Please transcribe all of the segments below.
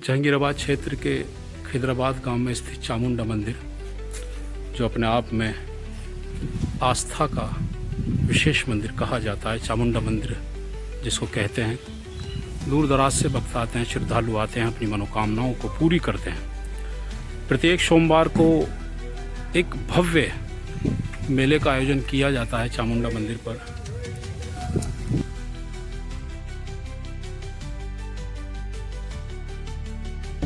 जहांगीराबाद क्षेत्र के खिदराबाद गांव में स्थित चामुंडा मंदिर, जो अपने आप में आस्था का विशेष मंदिर कहा जाता है, चामुंडा मंदिर जिसको कहते हैं। दूर दराज से भक्त आते हैं, श्रद्धालु आते हैं, अपनी मनोकामनाओं को पूरी करते हैं। प्रत्येक सोमवार को एक भव्य मेले का आयोजन किया जाता है चामुंडा मंदिर पर।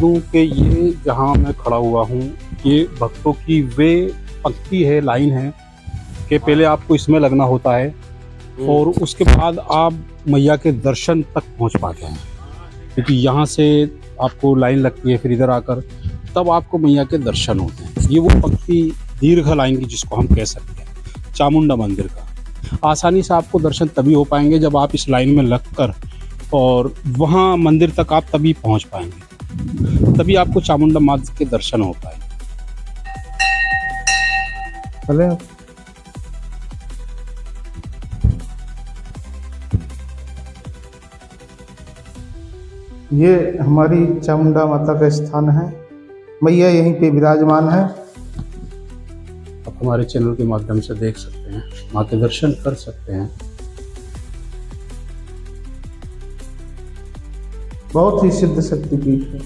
कि ये जहाँ मैं खड़ा हुआ हूँ, ये भक्तों की वे पंक्ति है, लाइन है कि पहले आपको इसमें लगना होता है और उसके बाद आप मैया के दर्शन तक पहुँच पाते हैं, क्योंकि यहाँ से आपको लाइन लगती है, फिर इधर आकर तब आपको मैया के दर्शन होते हैं। ये वो पंक्ति दीर्घ लाइन की जिसको हम कह सकते हैं चामुंडा मंदिर का। आसानी से आपको दर्शन तभी हो पाएंगे जब आप इस लाइन में लगकर और वहाँ मंदिर तक आप तभी पहुँच पाएंगे, तभी आपको चामुंडा माता के दर्शन हो पाएंगे। ये हमारी चामुंडा माता का स्थान है, मैया यहीं पे विराजमान है। आप हमारे चैनल के माध्यम से देख सकते हैं, माँ के दर्शन कर सकते हैं। बहुत ही सिद्ध शक्तिपीठ है।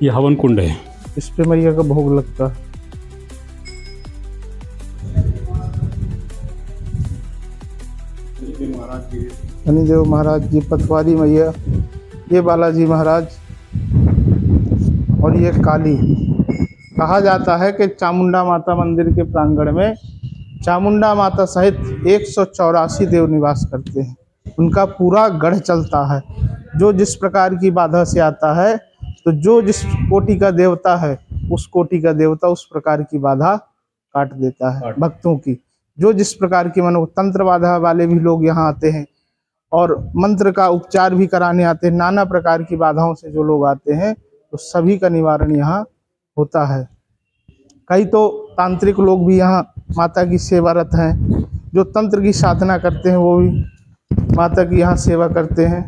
ये हवन कुंड है, इस पे मैया का भोग लगता है। शनिदेव महाराज जी, पथवारी मैया, ये बालाजी महाराज और ये काली। कहा जाता है कि चामुंडा माता मंदिर के प्रांगण में चामुंडा माता सहित 184 देव निवास करते हैं। उनका पूरा गढ़ चलता है। जो जिस प्रकार की बाधा से आता है, तो जो जिस कोटि का देवता है, उस कोटि का देवता उस प्रकार की बाधा काट देता है भक्तों की। जो जिस प्रकार की मनो तंत्र बाधा वाले भी लोग यहाँ आते हैं और मंत्र का उपचार भी कराने आते हैं। नाना प्रकार की बाधाओं से जो लोग आते हैं, तो सभी का निवारण यहाँ होता है। कई तो तांत्रिक लोग भी यहाँ माता की सेवारत हैं। जो तंत्र की साधना करते हैं, वो भी माता की यहाँ सेवा करते हैं।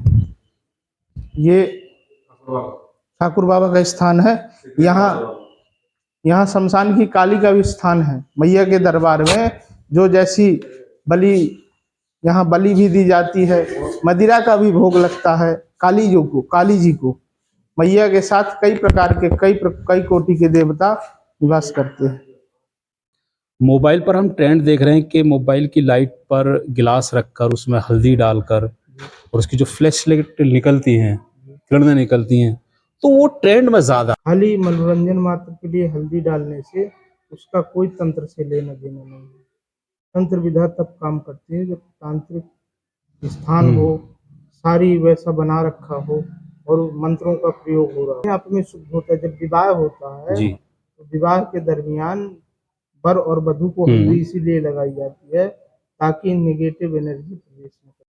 ये ठाकुर बाबा का स्थान है। यहाँ शमशान की काली का भी स्थान है। मैया के दरबार में जो जैसी बलि, यहाँ बलि भी दी जाती है, मदिरा का भी भोग लगता है काली जी को। मैया के साथ कई प्रकार के कई कोटि के देवता निवास करते हैं। मोबाइल पर हम ट्रेंड देख रहे हैं कि मोबाइल की लाइट पर गिलास रखकर उसमें हल्दी डालकर और उसकी जो फ्लैश लाइट निकलती हैं, किरणें निकलती हैं, तो वो ट्रेंड में ज़्यादा। खाली मनोरंजन मात्र के लिए हल्दी डालने से उसका कोई तंत्र से लेना देना नहीं है। तंत्र विधा तब काम करती है जब तांत्रिक स्थान हो, सारी वैसा बना रखा हो और मंत्रों का प्रयोग हो रहा है। आप में शुद्ध होता है। जब विवाह होता है जी, तो विवाह के दरमियान वर और वधू को हल्दी इसीलिए लगाई जाती है ताकि नेगेटिव एनर्जी प्रवेश न करे।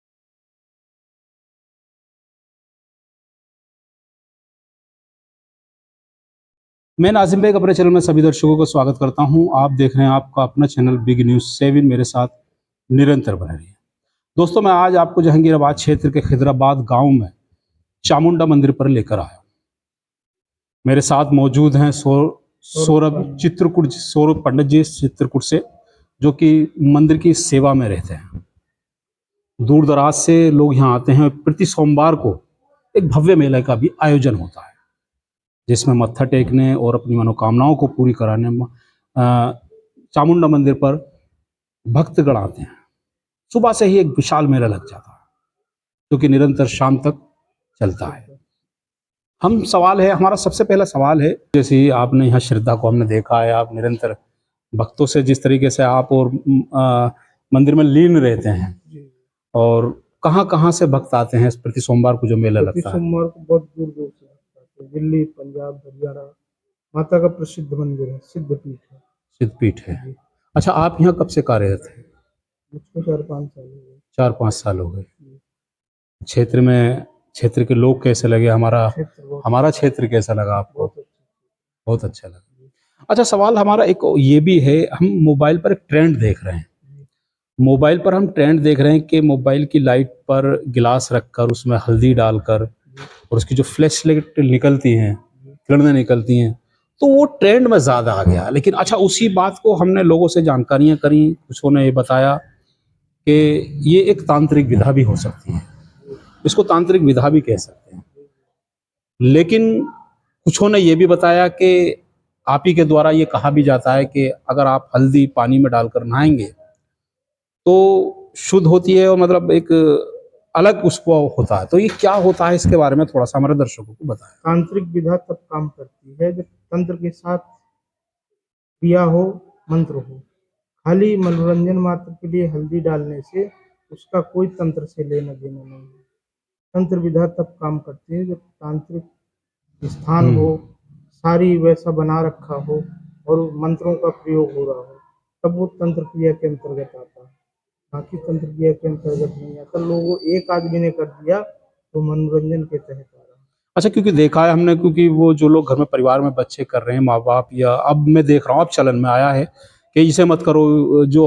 मैं नाजिम बेग अपने चैनल में सभी दर्शकों को स्वागत करता हूं। आप देख रहे हैं आपका अपना चैनल बिग न्यूज़ 7, मेरे साथ निरंतर बने रहिए। दोस्तों, मैं आज आपको जहांगीराबाद क्षेत्र के खिदराबाद गांव में चामुंडा मंदिर पर लेकर आया। मेरे साथ मौजूद हैं सौरभ पंडित जी चित्रकूट से, जो कि मंदिर की सेवा में रहते हैं। दूर दराज से लोग यहाँ आते हैं। प्रति सोमवार को एक भव्य मेले का भी आयोजन होता है, जिसमें मत्था टेकने और अपनी मनोकामनाओं को पूरी कराने चामुंडा मंदिर पर भक्तगण आते हैं। सुबह से ही एक विशाल मेला लग जाता है, जो कि निरंतर शाम तक चलता है। हमारा सबसे पहला सवाल है, जैसे आपने यहाँ श्रद्धा को हमने देखा है, आप निरंतर भक्तों से जिस तरीके से आप और मंदिर में लीन रहते हैं, और कहाँ कहाँ से भक्त आते हैं प्रति सोमवार को जो मेला लगता है? सोमवार को बहुत दूर दूर से भक्त आते हैं। दिल्ली, पंजाब, हरियाणा। माता का प्रसिद्ध मंदिर है, सिद्धपीठ है। सिद्धपीठ है। अच्छा, आप यहाँ कब से कार्यरत हैं? मुझको 4-5 साल हो गए। 4-5 साल हो गए। क्षेत्र के लोग कैसे लगे? हमारा क्षेत्र कैसा लगा आपको? बहुत अच्छा लगा। अच्छा, सवाल हमारा एक ये भी है, हम मोबाइल पर एक ट्रेंड देख रहे हैं मोबाइल पर हम ट्रेंड देख रहे हैं कि मोबाइल की लाइट पर गिलास रखकर उसमें हल्दी डालकर और उसकी जो फ्लैश लाइट निकलती हैं, किरणें निकलती हैं, तो वो ट्रेंड में ज़्यादा आ गया। लेकिन अच्छा उसी बात को हमने लोगों से जानकारियाँ करी, कुछों ने ये बताया कि ये एक तांत्रिक विधा भी हो सकती है। इसको तांत्रिक विधा भी कह सकते हैं। लेकिन कुछों ने ये भी बताया कि आप ही के द्वारा ये कहा भी जाता है कि अगर आप हल्दी पानी में डालकर नहाएँगे तो शुद्ध होती है और मतलब एक अलग उसको होता है। तो ये क्या होता है इसके बारे में थोड़ा-सा हमारे दर्शकों को बताएँ? तांत्रिक विधा तब काम करती है जब तंत्र के साथ क्रिया हो, मंत्र हो। खाली मनोरंजन मात्र के लिए हल्दी डालने से उसका कोई तंत्र से लेना-देना नहीं है। तंत्र विधा तब काम करती है जब तांत्रिक स्थान हो, सारी वैसा बना रखा हो और मंत्रों का प्रयोग हो रहा हो, तब वो तंत्र क्रिया के अंतर्गत आता है। बाकी तंत्र क्रिया के अंतर्गत नहीं आता। लोगों एक आदमी ने कर दिया तो मनोरंजन के तहत आ रहा है। अच्छा क्योंकि देखा है हमने क्योंकि वो जो लोग घर में परिवार में बच्चे कर रहे हैं, माँ-बाप या अब मैं देख रहा हूँ अब चलन में आया है कि इसे मत करो जो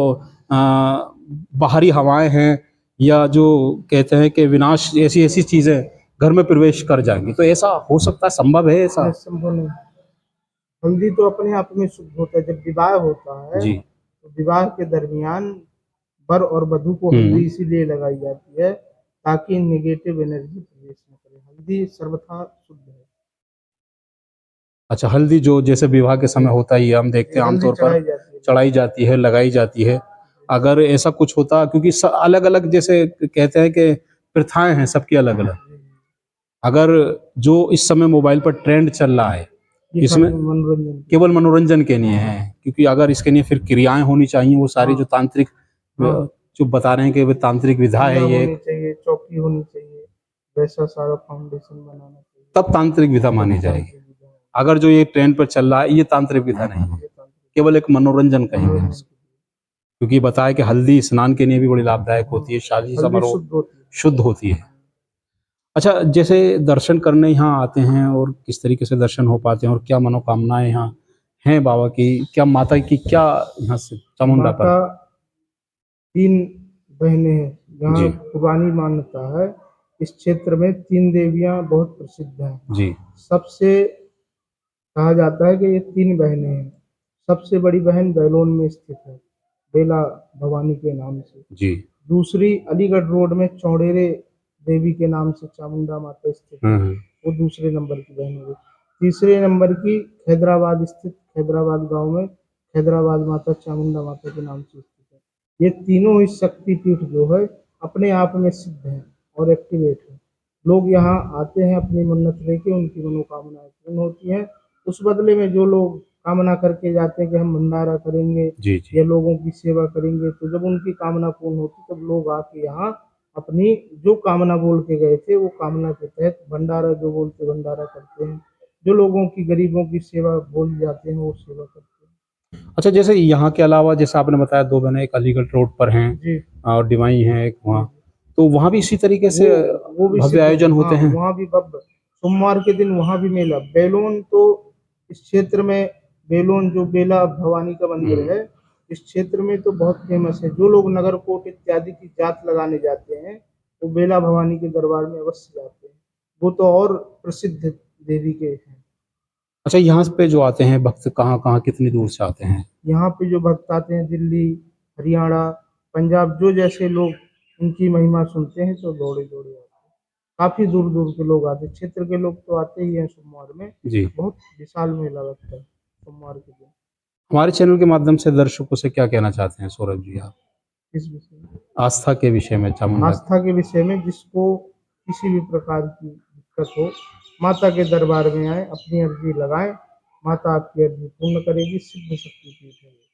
बाहरी हवाएँ हैं या जो कहते हैं कि विनाश ऐसी-ऐसी चीज़ें घर में प्रवेश कर जाएँगी। तो ऐसा हो सकता है, संभव है ऐसा? नहीं, संभव नहीं। हल्दी तो अपने आप में शुद्ध होता है। जब विवाह होता है जी। तो विवाह के दरमियान वर और वधू को हुँ। हल्दी इसीलिए लगाई जाती है ताकि नेगेटिव एनर्जी प्रवेश न करे। हल्दी सर्वथा शुद्ध है। अच्छा हल्दी जो जैसे विवाह के समय होता ही है, हम देखते जी, हैं हल्दी आमतौर पर चढ़ाई जाती है, लगाई जाती है। अगर ऐसा कुछ होता क्योंकि अलग-अलग जैसे कहते हैं कि प्रथाएँ हैं सबकी अलग-अलग। अगर जो इस समय मोबाइल पर ट्रेंड चल रहा है, ये इसमें खाली मनोरंजन केवल मनोरंजन के लिए है, क्योंकि अगर इसके लिए फिर क्रियाएँ होनी चाहिए, वो सारी हाँ। जो तांत्रिक हाँ। जो बता रहे हैं कि वो तांत्रिक विधा क्रिया है ये होनी चाहिए, चौकी होनी चाहिए, वैसा सारा फाउंडेशन बनाना चाहिए। तब तांत्रिक विधा मानी जाएगी। तांत्रिक विधा है। अगर जो ये ट्रेंड पर चल रहा है, ये तांत्रिक विधा नहीं है, ये तांत्रिक केवल एक मनोरंजन कहेंगे हम मनोरंजन इसको। के लिए। क्योंकि बताया कि हल्दी स्नान के लिए भी बड़ी लाभदायक होती है, शादी हल्दी समारोह शुद्ध होती है। शुद्ध होती है। अच्छा जैसे दर्शन करने यहाँ आते हैं और किस तरीके से दर्शन हो पाते हैं और क्या मनोकामनाएँ यहाँ हैं बाबा की? क्या माता की क्या यहाँ से चामुंडा माता पर? 3 बहनें हैं। जी, यहाँ पुरानी मान्यता है, इस क्षेत्र में 3 देवियाँ बहुत प्रसिद्ध हैं। जी। सबसे कहा जाता है कि ये 3 बहनें हैं। सबसे बड़ी बहन बैलोन में स्थित है, बेला भवानी के नाम से। जी। दूसरी अलीगढ़ रोड में चौड़ेरे देवी के नाम से चामुंडा माता स्थित है, हुँ, हुँ। वो दूसरे नंबर की बहन हुई। तीसरे नंबर की हैदराबाद स्थित हैदराबाद गाँव में हैदराबाद माता चामुंडा माता के नाम से स्थित है। ये तीनों ही शक्तिपीठ जो है अपने आप में सिद्ध हैं और एक्टिवेट हैं। लोग यहाँ आते हैं अपनी मन्नत लेके, उनकी मनोकामनाएँ पूर्ण होती हैं। उस बदले में जो लोग कामना करके जाते हैं कि हम भंडारा करेंगे जी, जी। या लोगों की सेवा करेंगे, तो जब उनकी कामना पूर्ण होती तब लोग आके यहाँ अपनी जो कामना बोल के गए थे वो कामना के तहत भंडारा जो बोलते भंडारा करते हैं। जो लोगों की गरीबों की सेवा बोल जाते हैं वो सेवा करते हैं। अच्छा जैसे यहाँ के अलावा जैसे आपने बताया 2 बहनें एक अलीगढ़ रोड पर हैं जी। और डिवाई हैं एक जी, वहाँ। जी। तो वहाँ भी इसी तरीके से वो भी भव्य सिद्ध आयोजन होते हाँ, हैं? वहाँ भी भव्य सोमवार के दिन वहाँ भी मेला। बैलोन तो इस क्षेत्र में बैलोन जो बेला भवानी का मंदिर हुँ। है, इस क्षेत्र में तो बहुत फेमस है। जो लोग नगरकोट इत्यादि की जात लगाने जाते हैं, वो बेला भवानी के दरबार में अवश्य जाते हैं। वो तो और प्रसिद्ध देवी के हैं। अच्छा यहाँ पे जो आते हैं भक्त कहाँ-कहाँ कितनी दूर से आते हैं? यहाँ पे जो भक्त आते हैं दिल्ली, हरियाणा, पंजाब जो जैसे लोग इनकी महिमा सुनते हैं तो दौड़े-दौड़े आते हैं। काफ़ी दूर-दूर के लोग आते हैं। क्षेत्र के लोग तो आते ही हैं सोमवार में। जी। बहुत विशाल मेला लगता है सोमवार के दिन। हमारे चैनल के माध्यम से दर्शकों से क्या कहना चाहते हैं सौरभ जी आप? इस विषय में आस्था के विषय में चामुंडा आस्था के विषय में जिसको किसी भी प्रकार की दिक्कत हो, माता के दरबार में आएँ, अपनी अर्ज़ी लगाएँ, माता आपकी अर्ज़ी पूर्ण करेगी। सिद्ध शक्तिपीठ है ये।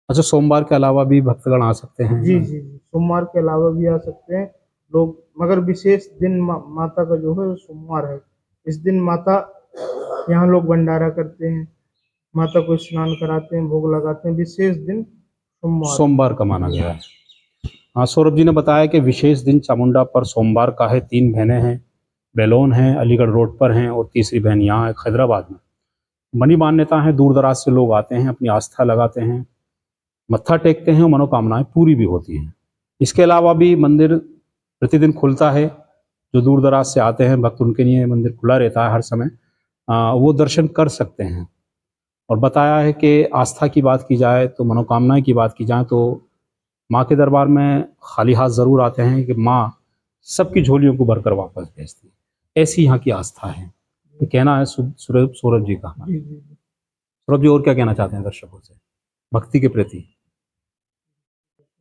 अच्छा सोमवार के अलावा भी भक्तगण आ सकते हैं? जी, जी, जी। सोमवार के अलावा भी आ सकते हैं लोग, मगर विशेष दिन माता का जो है वो सोमवार है। इस दिन माता यहाँ लोग भंडारा करते हैं, माता को स्नान कराते हैं, भोग लगाते हैं। विशेष दिन सोमवार है। सोमवार का माना गया है। हाँ, सौरभ जी ने बताया कि विशेष दिन चामुंडा पर सोमवार का है, 3 बहनें हैं, बेलोन हैं, अलीगढ़ रोड पर हैं और तीसरी बहन यहाँ है हैदराबाद में। बड़ी मान्यता है, दूर-दराज से लोग आते हैं, अपनी आस्था लगाते हैं मत्था टेकते हैं और मनोकामनाएं पूरी भी होती हैं। इसके अलावा भी मंदिर प्रतिदिन खुलता है। जो दूर दराज से आते हैं भक्त, उनके लिए मंदिर खुला रहता है हर समय। वो दर्शन कर सकते हैं। और बताया है कि आस्था की बात की जाए तो, मनोकामनाएं की बात की जाए तो माँ के दरबार में खाली हाथ ज़रूर आते हैं कि माँ सबकी झोलियों को भरकर वापस भेजती है। ऐसी यहाँ की आस्था है। ये कहना है सौरभ जी का। जी जी जी। सौरभ जी और क्या कहना चाहते हैं दर्शकों से, भक्ति के प्रति,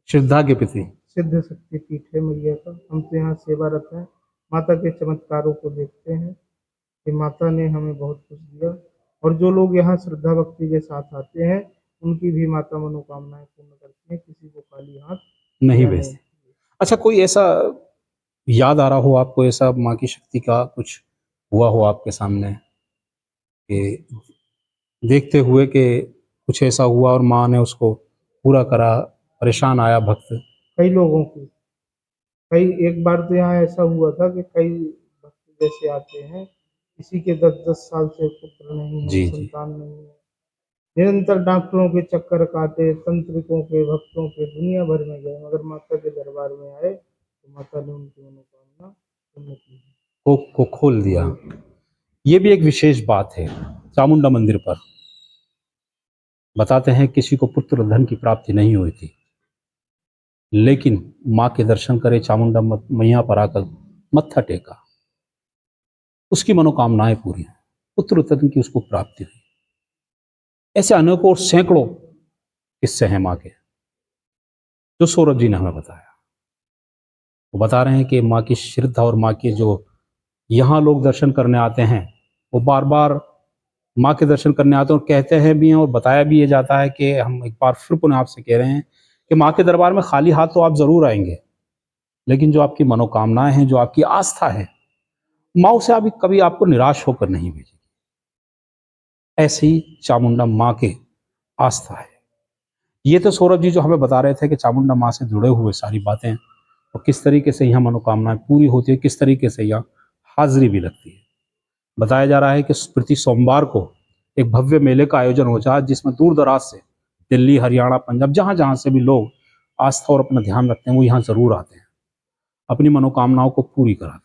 श्रद्धा के प्रति? सिद्ध शक्ति पीठ है मैया का, हम तो यहाँ सेवारत हैं, माता के चमत्कारों को देखते हैं कि माता ने हमें बहुत कुछ दिया। और जो लोग यहाँ श्रद्धा भक्ति के साथ आते हैं उनकी भी माता मनोकामनाएं पूर्ण करती हैं, किसी को खाली हाथ नहीं या भेजते। अच्छा, कोई ऐसा याद आ रहा हो आपको, ऐसा माँ की शक्ति का कुछ हुआ हो आपके सामने कि देखते हुए कि कुछ ऐसा हुआ और माँ ने उसको पूरा करा, परेशान आया भक्त? कई लोगों की, कई, एक बार तो यहाँ ऐसा हुआ था कि कई भक्त जैसे आते हैं, किसी के 10-10 साल से पुत्र नहीं है, जी जी। संतान नहीं है, निरंतर डॉक्टरों के चक्कर काटे, तंत्रिकों के, भक्तों के, दुनिया भर में गए, मगर माता के दरबार में आए तो माता ने उनकी मनोकामना पूर्ण की। को खोल दिया। ये भी एक विशेष बात है चामुंडा मंदिर पर। बताते हैं किसी को पुत्र धन की प्राप्ति नहीं हुई थी, लेकिन माँ के दर्शन करे, चामुंडा मैया पर आकर मत्था टेका, उसकी मनोकामनाएं पूरी हुई, पुत्र धन की उसको प्राप्ति हुई। ऐसे अनेकों और सैकड़ों किस्से हैं माँ के, जो सौरभ जी ने हमें बताया। वो बता रहे हैं कि माँ की श्रद्धा और माँ के जो यहाँ लोग दर्शन करने आते हैं, वो बार बार माँ के दर्शन करने आते हैं और कहते हैं भी हैं, और बताया भी ये जाता है कि हम एक बार फिर पुनः आपसे कह रहे हैं कि माँ के दरबार में खाली हाथ तो आप जरूर आएंगे, लेकिन जो आपकी मनोकामनाएं हैं, जो आपकी आस्था है, माँ उसे अभी कभी आपको निराश होकर नहीं भेजेगी। ऐसी चामुंडा माँ के आस्था है। ये तो सौरभ जी जो हमें बता रहे थे कि चामुंडा माँ से जुड़े हुए सारी बातें, और किस तरीके से यहाँ मनोकामनाएं पूरी होती है, किस तरीके से यहाँ हाजिरी भी लगती है। बताया जा रहा है कि प्रति सोमवार को एक भव्य मेले का आयोजन हो रहा है, जिसमें दूर दराज से दिल्ली, हरियाणा, पंजाब, जहाँ जहाँ से भी लोग आस्था और अपना ध्यान रखते हैं, वो यहाँ जरूर आते हैं, अपनी मनोकामनाओं को पूरी कराते हैं।